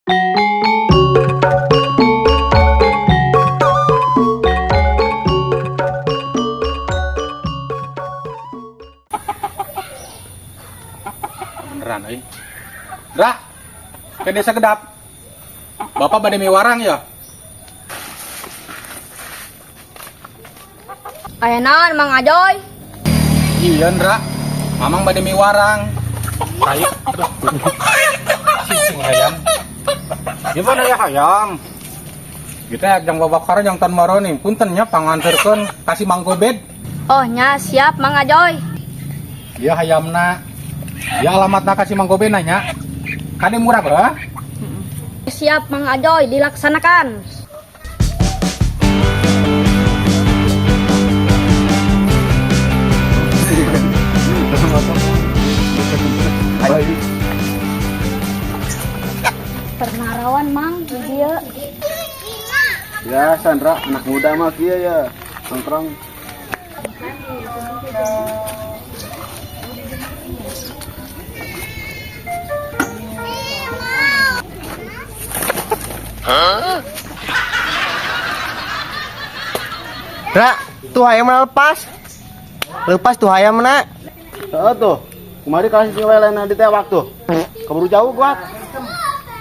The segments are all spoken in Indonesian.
Beneran, euy. Dra, ke desa Kedap. Bapak bade miwarang ya? Aya naon Mang Ajoy? Iya, Ndra. Mamang bade miwarang. Kayak, aduh. Sing hayam. Gimana ya hayam? Kita yang babakar yang tan maroni, puntennya panganterkeun kasih Mang Gobed. Oh nya siap Mang Ajoy. Dia hayamna. Ya alamatna kasih Mang Gobed nanya. Kade murah berapa? Siap Mang Ajoy, dilaksanakan. Pernarawan Mang dia. Ya, Sandra, anak muda mah kia ya, nongkrong. Ra, tuh hayam lepas. Lepas tuh hayam na. Tuh, kemarin kasih lelena di teh waktu. Keburu jauh gua.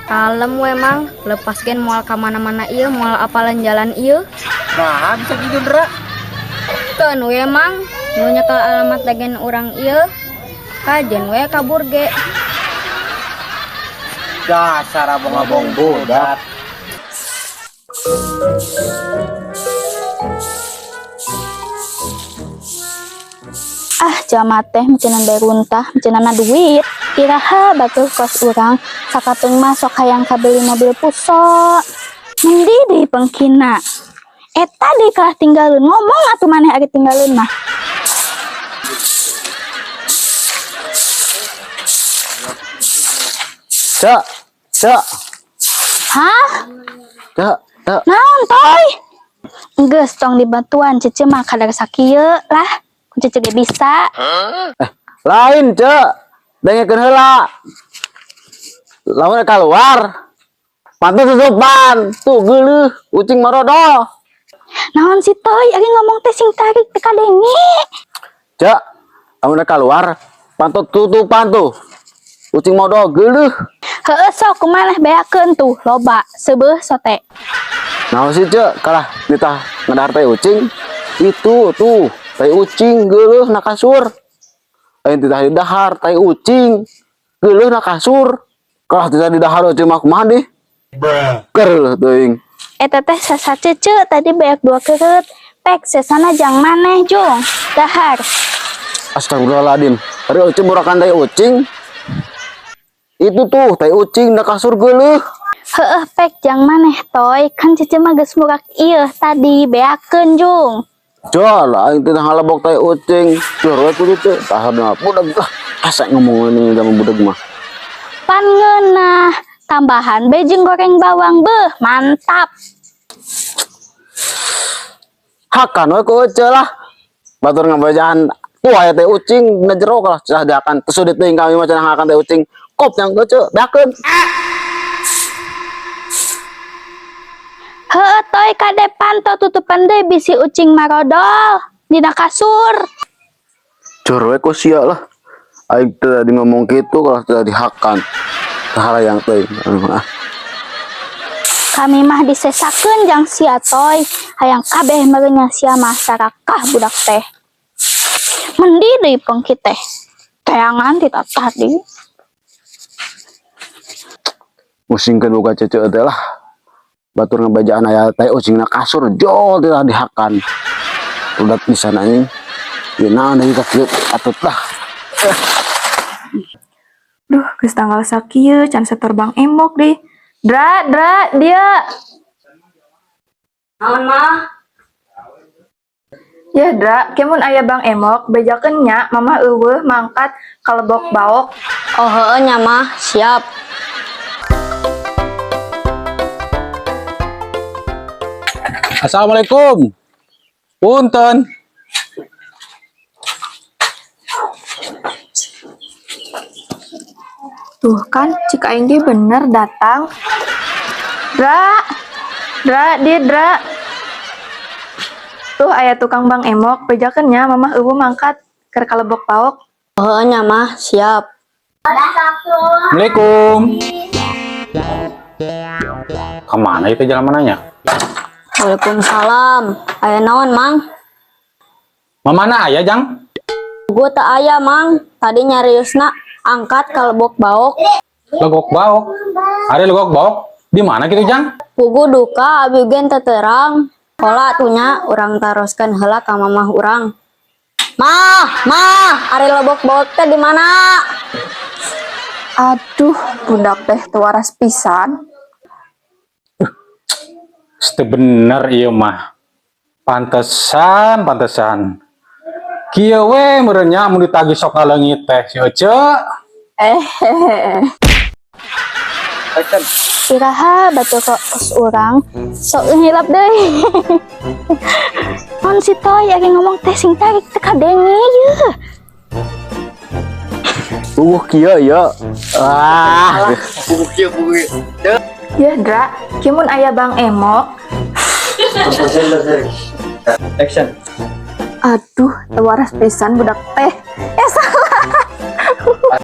Kalem we Mang, lepaskan moal kamana-mana ieu, moal apalan jalan ieu. Nah, bisa gitu Ra. Keun we Mang, nunya ke alamat dagen urang ieu. Kajen we kabur ge. Dasar abong-abong budak. Ah jama teh mencenan beruntah mencenana duit iraha batuh kos urang sakatung masuk hayang kabeli mobil puso mendi di pengkina eta di kalah tinggalin ngomong atuh maneh ari tinggalin mah Cek, cek, hah cek, cek. naon toy geus tong dibatuan cece mah kadar sakieu lah cece ge bisa Lain cek, dengekeun heula. Lamun keluar, pantu tutupan, tuh geuleuh, ucing marodo. naon si toy ari ngomong teh sing tarik teh kadenge Cek, lamun keluar, pantu tutupan tuh, ucing marodo geuleuh. heueuh sok kumaneh beakeun tuh loba seubeuh sote Nah sih cek, kalah kita ngedar teh ucing, itu tuh teh ucing geuleuh na kasur. Ayeuna titah di dahar teh ucing geuleuh na kasur. Kalah titah di dahar ucing mah kumaha deh? Keur teuing. eta teh sasa cece tadi beak dua keureut pek sesana jang maneh jung dahar Astagfirullahaladzim. Tadi ucing burakan teh ucing. Itu tuh teh ucing na kasur geuleuh. heueuh pek jang maneh toy kan cece mah geus murak ieu tadi beakeun jung Jol, aing teh ngalebok teh ucing. Jor we kudu teh tahanna budak lah. Asa ngomong ini sama budak mah. pan ngeunah tambahan bejeng goreng bawang beuh mantap Hakan we ku ece lah. Batur ngabajaan tuh aya teh ucing na jero lah cenah diakan terus di teuing kami mah cenah akan teh ucing. Kop yang ece beakeun. heueuh toy kade panto tutupan deui bisi ucing marodol dina kasur Jor we ku sia lah. Aing teh tadi ngomong kitu kalau teh dihakan. Sahalayang teuing. kami mah disesakeun jang sia toy hayang kabeh merenya sia mah sarakah budak teh mendi deui pengki teh teangan ti tadi Musingkeun boga cece teh lah. Batur ngabajaan aya teh ucing na kasur jol teh dihakan. Udah pisan anjing. Ieu naon deui ka kieu atut lah. Duh, geus tanggal sakieu can setor Bang Emok deh. Dra, dia. Naon mah? Ya, Dra, kemun aya Bang Emok, bejakeun nya Mama eueuh mangkat kalebok baok. Oh heueuh nya mah, siap. Assalamualaikum. Punten. Tuh kan, cik aing ge bener datang. Dra, dia Dra. Tuh aya tukang Bang Emok, bejakeunnya mamah eueuh mangkat keur kalebok paok. Oh nya mah siap. Assalamualaikum. Kemana itu jalan mananya? Waalaikumsalam. Aya naon mang? Mamana aya jang? Gue tak aya mang. Tadi nyariusna angkat kalebok baok. Legok baok. Ada legok baok. Di mana gitu jang? Pugu duka abi gen terang. Pola atunya urang taroskeun heula ka mamah urang. Mah, ari lebok baok teh di mana? Aduh, budak teh teu waras pisan. Itu bener iya mah. Pantesan. Kieu we merenya mun ditagih sok ngaleungit teh si Ece. Iraha batu kos urang sok ngilap deui. Mun si Toy aya ngomong teh sing tarik teh kadenge yeuh. Kieu ya. Ya Dra, kieu mun aya Bang Emok. Action. Aduh, teu waras pisan budak teh.